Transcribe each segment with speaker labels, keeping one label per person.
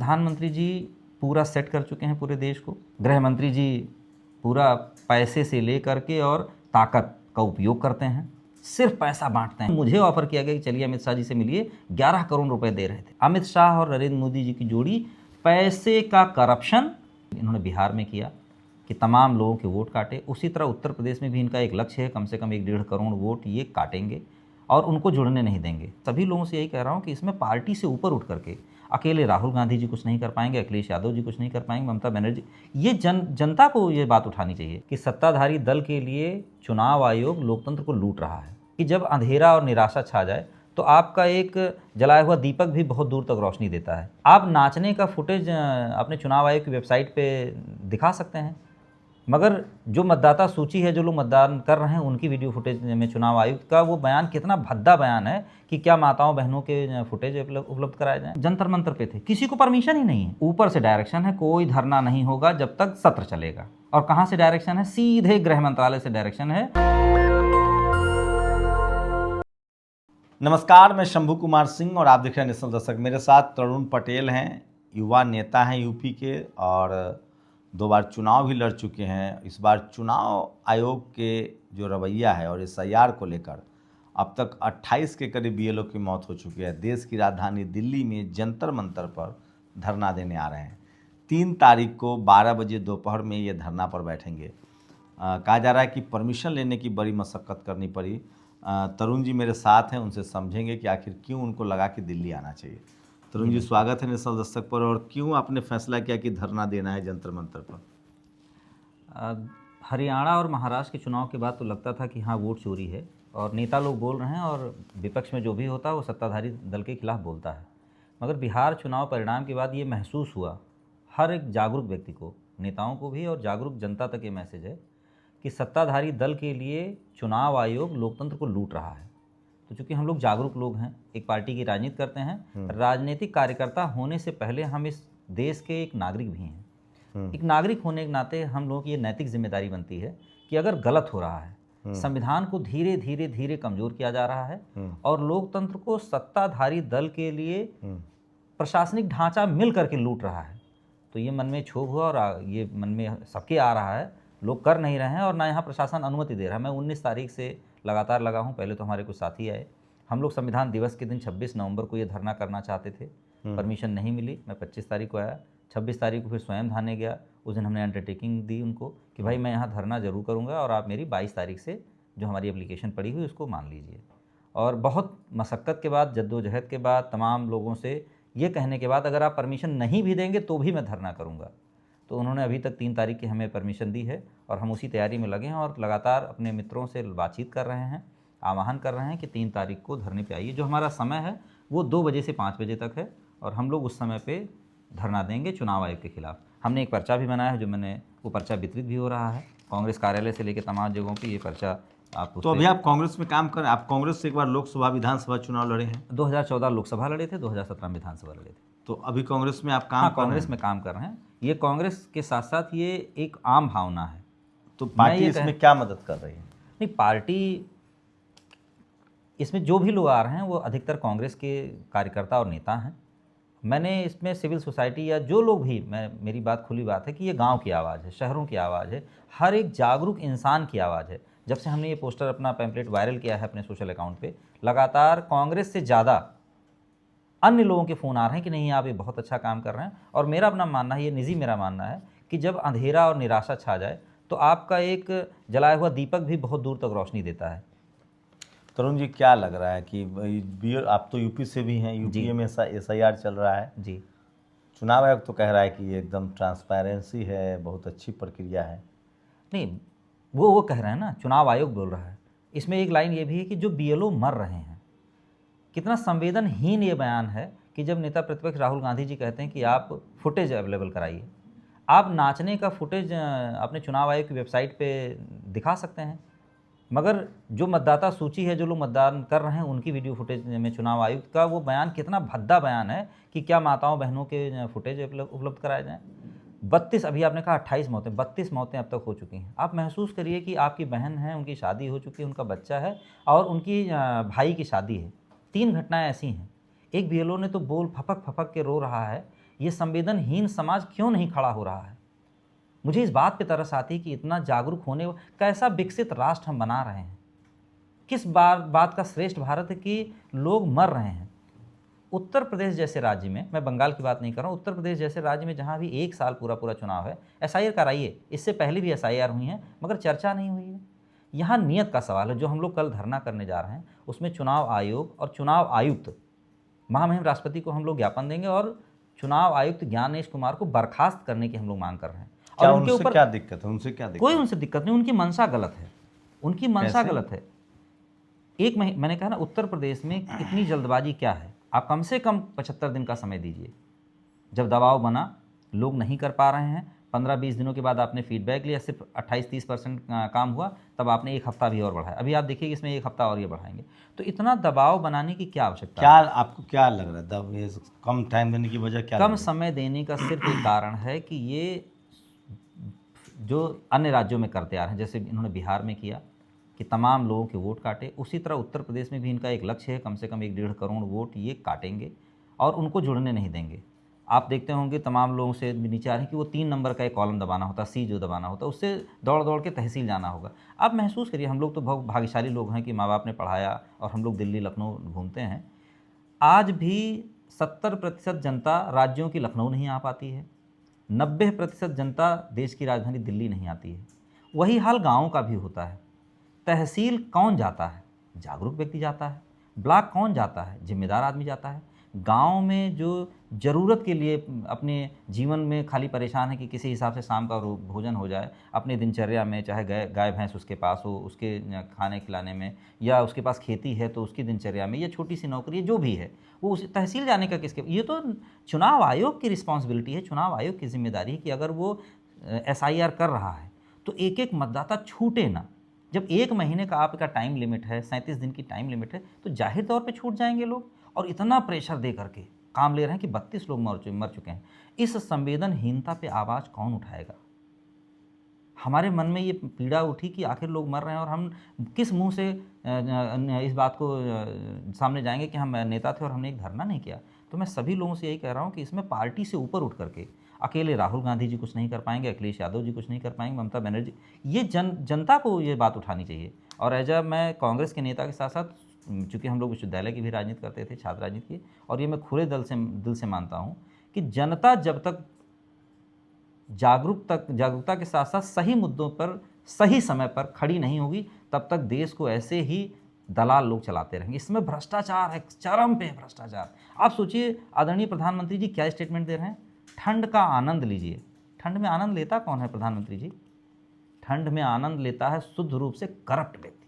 Speaker 1: प्रधानमंत्री जी पूरा सेट कर चुके हैं पूरे देश को। गृह मंत्री जी पूरा पैसे से ले करके और ताकत का उपयोग करते हैं, सिर्फ पैसा बांटते हैं। मुझे ऑफर किया गया कि चलिए अमित शाह जी से मिलिए, 11 करोड़ रुपए दे रहे थे। अमित शाह और नरेंद्र मोदी जी की जोड़ी, पैसे का करप्शन इन्होंने बिहार में किया कि तमाम लोगों के वोट काटे। उसी तरह उत्तर प्रदेश में भी इनका एक लक्ष्य है, कम से कम 1.5 करोड़ वोट ये काटेंगे और उनको जुड़ने नहीं देंगे। सभी लोगों से यही कह रहा हूँ कि इसमें पार्टी से ऊपर उठ करके अकेले राहुल गांधी जी कुछ नहीं कर पाएंगे, अखिलेश यादव जी कुछ नहीं कर पाएंगे, ममता बनर्जी, ये जनता को ये बात उठानी चाहिए कि सत्ताधारी दल के लिए चुनाव आयोग लोकतंत्र को लूट रहा है। कि जब अंधेरा और निराशा छा जाए तो आपका एक जलाया हुआ दीपक भी बहुत दूर तक रोशनी देता है। आप नाचने का फुटेज अपने चुनाव आयोग की वेबसाइट पे दिखा सकते हैं, मगर जो मतदाता सूची है, जो लोग मतदान कर रहे हैं, उनकी वीडियो फुटेज में चुनाव आयुक्त का वो बयान कितना भद्दा बयान है कि क्या माताओं बहनों के फुटेज उपलब्ध कराए जाएं। जंतर मंतर पे थे, किसी को परमिशन ही नहीं है, ऊपर से डायरेक्शन है कोई धरना नहीं होगा जब तक सत्र चलेगा। और कहाँ से डायरेक्शन है? सीधे गृह मंत्रालय से डायरेक्शन है।
Speaker 2: नमस्कार, मैं शंभू कुमार सिंह और आप देख रहे हैं नेशनल दस्तक। मेरे साथ तरुण पटेल हैं, युवा नेता हैं यूपी के और 2 बार चुनाव भी लड़ चुके हैं। इस बार चुनाव आयोग के जो रवैया है और SIR को लेकर अब तक 28 के करीब BLO की मौत हो चुकी है। देश की राजधानी दिल्ली में जंतर मंतर पर धरना देने आ रहे हैं। 3 तारीख को 12 बजे दोपहर में ये धरना पर बैठेंगे। कहा जा रहा है कि परमिशन लेने की बड़ी मशक्क़त करनी पड़ी। तरुण जी मेरे साथ हैं, उनसे समझेंगे कि आखिर क्यों उनको लगा कि दिल्ली आना चाहिए। तरुण जी, स्वागत है नेशनल दस्तक पर। और क्यों आपने फैसला किया कि धरना देना है जंतर मंतर पर?
Speaker 1: हरियाणा और महाराष्ट्र के चुनाव के बाद तो लगता था कि हाँ वोट चोरी है और नेता लोग बोल रहे हैं और विपक्ष में जो भी होता है वो सत्ताधारी दल के खिलाफ बोलता है। मगर बिहार चुनाव परिणाम के बाद ये महसूस हुआ हर एक जागरूक व्यक्ति को, नेताओं को भी और जागरूक जनता तक ये मैसेज है कि सत्ताधारी दल के लिए चुनाव आयोग लोकतंत्र को लूट रहा है। तो चूँकि हम लोग जागरूक लोग हैं, एक पार्टी की राजनीति करते हैं, राजनीतिक कार्यकर्ता होने से पहले हम इस देश के एक नागरिक भी हैं। एक नागरिक होने के नाते हम लोगों की ये नैतिक जिम्मेदारी बनती है कि अगर गलत हो रहा है, संविधान को धीरे धीरे धीरे कमज़ोर किया जा रहा है और लोकतंत्र को सत्ताधारी दल के लिए प्रशासनिक ढांचा मिल करके लूट रहा है, तो ये मन में क्षोभ हुआ और ये मन में सबके आ रहा है। लोग कर नहीं रहे हैं और ना यहाँ प्रशासन अनुमति दे रहा है। मैं 19 तारीख से लगातार लगा हूँ। पहले तो हमारे कुछ साथी आए, हम लोग संविधान दिवस के दिन 26 नवंबर को ये धरना करना चाहते थे, परमिशन नहीं मिली। मैं 25 तारीख को आया, 26 तारीख को फिर स्वयं थाने गया। उस दिन हमने अंडरटेकिंग दी उनको कि भाई मैं यहाँ धरना जरूर करूँगा और आप मेरी 22 तारीख से जो हमारी एप्लीकेशन पड़ी हुई उसको मान लीजिए। और बहुत मशक्क़त के बाद, जद्दोजहद के बाद, तमाम लोगों से ये कहने के बाद अगर आप परमिशन नहीं भी देंगे तो भी मैं धरना करूँगा। तो उन्होंने अभी तक 3 तारीख की हमें परमिशन दी है और हम उसी तैयारी में लगे हैं और लगातार अपने मित्रों से बातचीत कर रहे हैं, आह्वान कर रहे हैं कि 3 तारीख को धरने पे आइए। जो हमारा समय है वो 2 बजे से 5 बजे तक है और हम लोग उस समय पे धरना देंगे चुनाव आयोग के खिलाफ। हमने एक पर्चा भी बनाया है, जो वो पर्चा वितरित भी हो रहा है कांग्रेस कार्यालय से लेकर तमाम जगहों पर ये पर्चा। आप
Speaker 2: तो अभी आप कांग्रेस में काम करें, आप कांग्रेस से एक बार लोकसभा विधानसभा चुनाव लड़े हैं।
Speaker 1: 2014 लोकसभा लड़े थे, 2017 में विधानसभा लड़े थे।
Speaker 2: तो अभी कांग्रेस में आप काम
Speaker 1: कांग्रेस में काम कर रहे हैं। ये कांग्रेस के साथ साथ ये एक आम भावना है।
Speaker 2: तो पार्टी इसमें क्या मदद कर रही है?
Speaker 1: नहीं, पार्टी इसमें जो भी लोग आ रहे हैं वो अधिकतर कांग्रेस के कार्यकर्ता और नेता हैं। मैंने इसमें सिविल सोसाइटी या जो लोग भी, मेरी बात खुली बात है कि ये गांव की आवाज़ है, शहरों की आवाज़ है, हर एक जागरूक इंसान की आवाज़ है। जब से हमने ये पोस्टर, अपना पैम्पलेट वायरल किया है अपने सोशल अकाउंट पे, लगातार कांग्रेस से ज़्यादा अन्य लोगों के फ़ोन आ रहे हैं कि नहीं आप ये बहुत अच्छा काम कर रहे हैं। और मेरा अपना मानना है, ये निजी मेरा मानना है कि जब अंधेरा और निराशा छा जाए तो आपका एक जलाया हुआ दीपक भी बहुत दूर तक रोशनी देता है।
Speaker 2: तरुण जी, क्या लग रहा है कि आप तो यूपी से भी हैं, यूपी में SIR चल रहा है
Speaker 1: जी,
Speaker 2: चुनाव आयोग तो कह रहा है कि ये एकदम ट्रांसपेरेंसी है, बहुत अच्छी प्रक्रिया है।
Speaker 1: नहीं, वो कह रहे हैं ना, चुनाव आयोग बोल रहा है। इसमें एक लाइन ये भी है कि जो BLO मर रहे हैं, कितना संवेदनहीन ये बयान है कि जब नेता प्रतिपक्ष राहुल गांधी जी कहते हैं कि आप फुटेज अवेलेबल कराइए। आप नाचने का फुटेज अपने चुनाव आयोग की वेबसाइट पे दिखा सकते हैं, मगर जो मतदाता सूची है, जो लोग मतदान कर रहे हैं, उनकी वीडियो फुटेज में चुनाव आयुक्त का वो बयान कितना भद्दा बयान है कि क्या माताओं बहनों के फुटेज उपलब्ध कराए जाएँ। 32, अभी आपने कहा 28 मौतें, 32 मौतें अब तक हो चुकी हैं। आप महसूस करिए कि आपकी बहन है, उनकी शादी हो चुकी है, उनका बच्चा है और उनकी भाई की शादी है। 3 घटनाएं ऐसी हैं। एक BLO ने तो बोल फपक फपक के रो रहा है ये संवेदनहीन समाज क्यों नहीं खड़ा हो रहा है? मुझे इस बात पे तरस आती है कि इतना जागरूक होने, कैसा विकसित राष्ट्र हम बना रहे हैं, किस बात का श्रेष्ठ भारत है कि लोग मर रहे हैं। उत्तर प्रदेश जैसे राज्य में, मैं बंगाल की बात नहीं कर रहा हूँ, उत्तर प्रदेश जैसे राज्य में जहाँ भी 1 साल पूरा पूरा चुनाव है, एसआईआर कराइए। इससे पहले भी एसआईआर हुई हैं मगर चर्चा नहीं हुई है। यहाँ नियत का सवाल है। जो हम लोग कल धरना करने जा रहे हैं उसमें चुनाव आयोग और चुनाव आयुक्त महामहिम राष्ट्रपति को हम लोग ज्ञापन देंगे और चुनाव आयुक्त ज्ञानेश कुमार को बर्खास्त करने की हम लोग मांग कर रहे हैं।
Speaker 2: क्या
Speaker 1: और उनके
Speaker 2: उनसे
Speaker 1: ऊपर
Speaker 2: क्या दिक्कत है? उनसे क्या दिक्कत?
Speaker 1: कोई उनसे दिक्कत नहीं, उनकी मंशा गलत है, उनकी मंशा
Speaker 2: कैसे?
Speaker 1: गलत है। एक मैंने कहा ना, उत्तर प्रदेश में इतनी जल्दबाजी क्या है? आप कम से कम 75 दिन का समय दीजिए। जब दबाव बना, लोग नहीं कर पा रहे हैं, 15-20 दिनों के बाद आपने फीडबैक लिया, सिर्फ 28-30% काम हुआ, तब आपने 1 हफ्ता भी और बढ़ाया। अभी आप देखिए इसमें 1 हफ्ता और ये बढ़ाएंगे। तो इतना दबाव बनाने की क्या आवश्यकता
Speaker 2: क्या
Speaker 1: है?
Speaker 2: आपको क्या लग रहा है दब ये कम टाइम देने की वजह क्या लग
Speaker 1: कम
Speaker 2: रही है?
Speaker 1: समय देने का सिर्फ एक कारण है कि ये जो अन्य राज्यों में करते आ रहे हैं, जैसे इन्होंने बिहार में किया कि तमाम लोगों के वोट काटे, उसी तरह उत्तर प्रदेश में भी इनका एक लक्ष्य है, कम से कम 1-1.5 करोड़ वोट ये काटेंगे और उनको जुड़ने नहीं देंगे। आप देखते होंगे तमाम लोगों से नीचे आ रहे हैं कि वो 3 नंबर का एक कॉलम दबाना होता, सी जो दबाना होता, उससे दौड़ दौड़ के तहसील जाना होगा। आप महसूस करिए, हम लोग तो बहुत भाग्यशाली लोग हैं कि माँ बाप ने पढ़ाया और हम लोग दिल्ली लखनऊ घूमते हैं। आज भी 70% जनता राज्यों की लखनऊ नहीं आ पाती है, 90% जनता देश की राजधानी दिल्ली नहीं आती है। वही हाल गाँव का भी होता है। तहसील कौन जाता है? जागरूक व्यक्ति जाता है। ब्लॉक कौन जाता है? जिम्मेदार आदमी जाता है। गांव में जो ज़रूरत के लिए अपने जीवन में खाली परेशान है कि किसी हिसाब से शाम का भोजन हो जाए, अपने दिनचर्या में, चाहे गाय भैंस उसके पास हो, उसके खाने खिलाने में, या उसके पास खेती है तो उसकी दिनचर्या में, या छोटी सी नौकरी जो भी है, वो उस तहसील जाने का किसके? ये तो चुनाव आयोग की रिस्पॉन्सिबिलिटी है, चुनाव आयोग की जिम्मेदारी है कि अगर वो एसआईआर कर रहा है तो एक एक मतदाता छूटे ना। जब 1 महीने का आपका टाइम लिमिट है, 37 दिन की टाइम लिमिट है, तो जाहिर तौर पे छूट जाएंगे लोग। और इतना प्रेशर दे करके काम ले रहे हैं कि 32 लोग मर चुके हैं। इस संवेदनहीनता पे आवाज़ कौन उठाएगा? हमारे मन में ये पीड़ा उठी कि आखिर लोग मर रहे हैं और हम किस मुंह से इस बात को सामने जाएंगे कि हम नेता थे और हमने एक धरना नहीं किया। तो मैं सभी लोगों से यही कह रहा हूँ कि इसमें पार्टी से ऊपर उठ करके, अकेले राहुल गांधी जी कुछ नहीं कर पाएंगे, अखिलेश यादव जी कुछ नहीं कर पाएंगे, ममता बनर्जी, ये जनता को ये बात उठानी चाहिए। और एज मैं कांग्रेस के नेता के साथ साथ, चूँकि हम लोग विश्वविद्यालय की भी राजनीति करते थे, छात्र राजनीति की, और ये मैं खुले दिल से मानता हूँ कि जनता जब तक जागरूकता के साथ साथ सही मुद्दों पर सही समय पर खड़ी नहीं होगी, तब तक देश को ऐसे ही दलाल लोग चलाते रहेंगे। इसमें भ्रष्टाचार है, चरम पे भ्रष्टाचार। आप सोचिए, आदरणीय प्रधानमंत्री जी क्या स्टेटमेंट दे रहे हैं? ठंड का आनंद लीजिए। ठंड में आनंद लेता कौन है प्रधानमंत्री जी? ठंड में आनंद लेता है शुद्ध रूप से करप्ट व्यक्ति,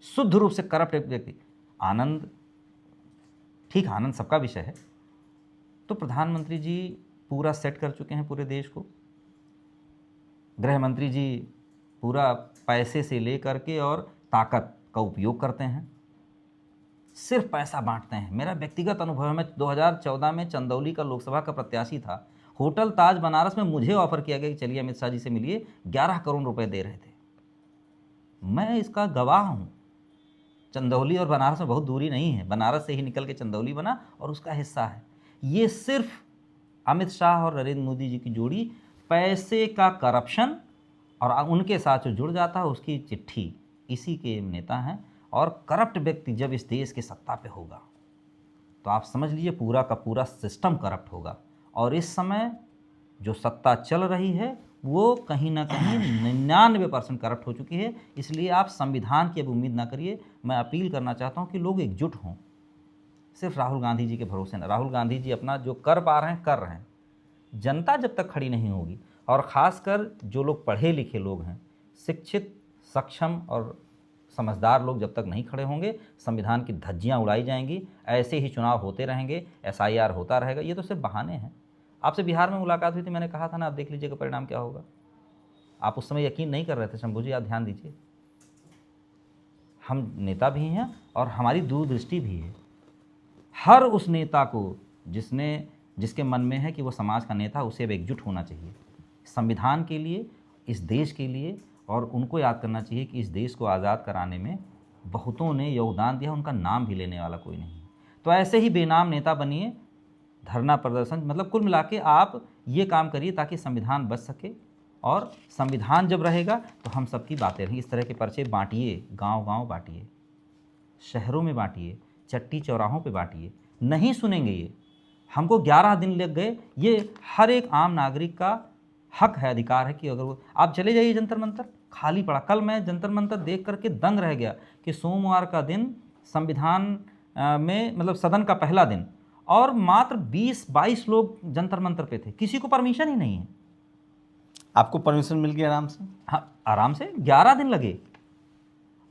Speaker 1: शुद्ध रूप से करप्ट व्यक्ति। आनंद, ठीक, आनंद सबका विषय है। तो प्रधानमंत्री जी पूरा सेट कर चुके हैं पूरे देश को। गृह मंत्री जी पूरा पैसे से लेकर के और ताकत का उपयोग करते हैं, सिर्फ पैसा बांटते हैं। मेरा व्यक्तिगत अनुभव है, मैं 2014 में चंदौली का लोकसभा का प्रत्याशी था। होटल ताज बनारस में मुझे ऑफर किया गया कि चलिए अमित शाह जी से मिलिए, 11 करोड़ रुपए दे रहे थे। मैं इसका गवाह हूँ। चंदौली और बनारस में बहुत दूरी नहीं है, बनारस से ही निकल के चंदौली बना और उसका हिस्सा है। ये सिर्फ अमित शाह और नरेंद्र मोदी जी की जोड़ी, पैसे का करप्शन और उनके साथ जो जुड़ जाता है उसकी चिट्ठी, इसी के नेता हैं। और करप्ट व्यक्ति जब इस देश की सत्ता पे होगा तो आप समझ लीजिए पूरा का पूरा सिस्टम करप्ट होगा। और इस समय जो सत्ता चल रही है वो कहीं ना कहीं 99% करप्ट हो चुकी है। इसलिए आप संविधान की अब उम्मीद ना करिए। मैं अपील करना चाहता हूँ कि लोग एकजुट हों, सिर्फ राहुल गांधी जी के भरोसे ना। राहुल गांधी जी अपना जो कर पा रहे हैं कर रहे हैं। जनता जब तक खड़ी नहीं होगी, और ख़ासकर जो लोग पढ़े लिखे लोग हैं, शिक्षित, सक्षम और समझदार लोग जब तक नहीं खड़े होंगे, संविधान की धज्जियाँ उड़ाई जाएंगी। ऐसे ही चुनाव होते रहेंगे, एसआईआर होता रहेगा। ये तो सिर्फ बहाने हैं। आपसे बिहार में मुलाकात हुई थी, मैंने कहा था ना, आप देख लीजिएगा परिणाम क्या होगा। आप उस समय यकीन नहीं कर रहे थे शंभू जी, आप ध्यान दीजिए। हम नेता भी हैं और हमारी दूरदृष्टि भी है। हर उस नेता को जिसके मन में है कि वो समाज का नेता, उसे अब एकजुट होना चाहिए संविधान के लिए, इस देश के लिए। और उनको याद करना चाहिए कि इस देश को आज़ाद कराने में बहुतों ने योगदान दिया, उनका नाम भी लेने वाला कोई नहीं है। तो ऐसे ही बेनाम नेता बनिए धरना प्रदर्शन, मतलब कुल मिला के आप ये काम करिए ताकि संविधान बच सके, और संविधान जब रहेगा तो हम सबकी बातें रहेंगी। इस तरह के पर्चे बांटिए, गांव-गांव बांटिए, शहरों में बांटिए, चट्टी चौराहों पे बांटिए। नहीं सुनेंगे ये, हमको 11 दिन लग गए। ये हर एक आम नागरिक का हक है, अधिकार है कि अगर वो आप चले जाइए जंतर मंतर, खाली पड़ा। कल मैं जंतर मंतर देख करके दंग रह गया कि सोमवार का दिन संविधान में, मतलब सदन का पहला दिन, और मात्र 20-22 लोग जंतर मंतर पे थे, किसी को परमिशन ही नहीं है।
Speaker 2: आपको परमिशन मिल गया आराम से?
Speaker 1: हाँ, आराम से 11 दिन लगे।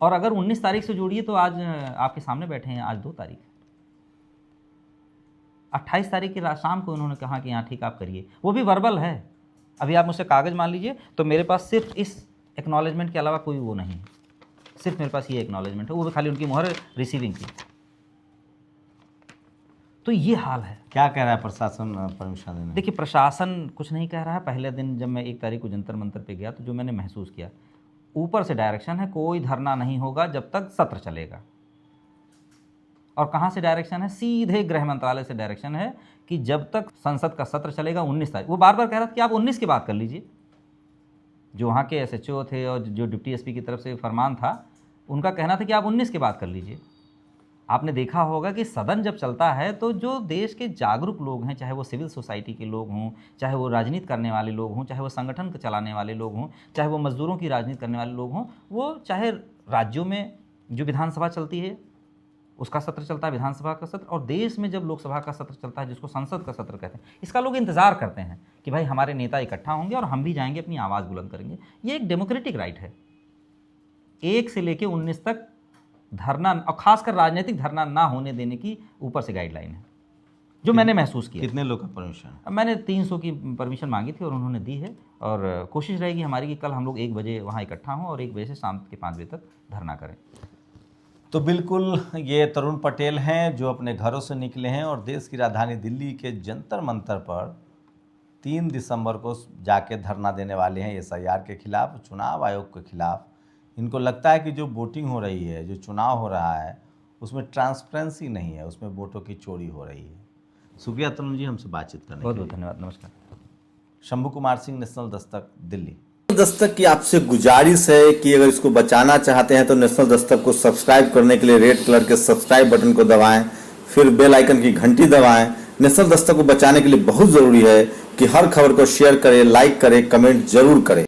Speaker 1: और अगर 19 तारीख से जोड़िए तो आज आपके सामने बैठे हैं, आज 2 तारीख, 28 तारीख की रात शाम को उन्होंने कहा कि हाँ ठीक आप करिए। वो भी वर्बल है। अभी आप मुझसे कागज़ मान लीजिए तो मेरे पास सिर्फ इस एक्नॉलेजमेंट के अलावा कोई वो नहीं है, सिर्फ मेरे पास ये एक्नॉलेजमेंट है, वो भी खाली उनकी मुहर रिसीविंग की। तो ये हाल है।
Speaker 2: क्या कह रहा है प्रशासन परमिशन देने?
Speaker 1: देखिए, प्रशासन कुछ नहीं कह रहा है। पहले दिन जब मैं 1 तारीख को जंतर मंतर पे गया तो जो मैंने महसूस किया, ऊपर से डायरेक्शन है कोई धरना नहीं होगा जब तक सत्र चलेगा। और कहाँ से डायरेक्शन है? सीधे गृह मंत्रालय से डायरेक्शन है कि जब तक संसद का सत्र चलेगा 19 तारीख। वो बार बार कह रहा था कि आप 19 की बात कर लीजिए। जो वहाँ के SHO थे और जो डिप्टी SP की तरफ से फरमान था, उनका कहना था कि आप 19 की बात कर लीजिए। आपने देखा होगा कि सदन जब चलता है तो जो देश के जागरूक लोग हैं, चाहे वो सिविल सोसाइटी के लोग हों, चाहे वो राजनीति करने वाले लोग हों, चाहे वो संगठन को चलाने वाले लोग हों, चाहे वो मजदूरों की राजनीति करने वाले लोग हों, वो चाहे राज्यों में जो विधानसभा चलती है उसका सत्र चलता है, विधानसभा का सत्र, और देश में जब लोकसभा का सत्र चलता है जिसको संसद का सत्र कहते हैं, इसका लोग इंतज़ार करते हैं कि भाई हमारे नेता इकट्ठा होंगे और हम भी जाएंगे, अपनी आवाज़ बुलंद करेंगे। ये एक डेमोक्रेटिक राइट है। 1 से लेकर 19 तक धरना, और खासकर राजनीतिक धरना ना होने देने की ऊपर से गाइडलाइन है, जो मैंने महसूस किया।
Speaker 2: कितने लोग का परमिशन?
Speaker 1: मैंने 300 की परमिशन मांगी थी और उन्होंने दी है, और कोशिश रहेगी हमारी कि कल हम लोग 1 बजे वहाँ इकट्ठा हों और 1 बजे से शाम के 5 बजे तक धरना करें।
Speaker 2: तो बिल्कुल ये तरुण पटेल हैं जो अपने घरों से निकले हैं और देश की राजधानी दिल्ली के जंतर मंतर पर 3 दिसंबर को जाके धरना देने वाले हैं SIR के खिलाफ, चुनाव आयोग के खिलाफ। इनको लगता है कि जो वोटिंग हो रही है, जो चुनाव हो रहा है, उसमें ट्रांसपेरेंसी नहीं है, उसमें वोटों की चोरी हो रही है। शुक्रिया तरुण जी हमसे बातचीत करने के लिए।
Speaker 1: बहुत बहुत धन्यवाद। नमस्कार।
Speaker 2: शंभू कुमार सिंह, नेशनल दस्तक, दिल्ली।
Speaker 3: दस्तक की आपसे गुजारिश है कि अगर इसको बचाना चाहते हैं तो नेशनल दस्तक को सब्सक्राइब करने के लिए रेड कलर के सब्सक्राइब बटन को दबाएं, फिर बेल आइकन की घंटी दबाएं। नेशनल दस्तक को बचाने के लिए बहुत जरूरी है कि हर खबर को शेयर करें, लाइक करें, कमेंट जरूर करें।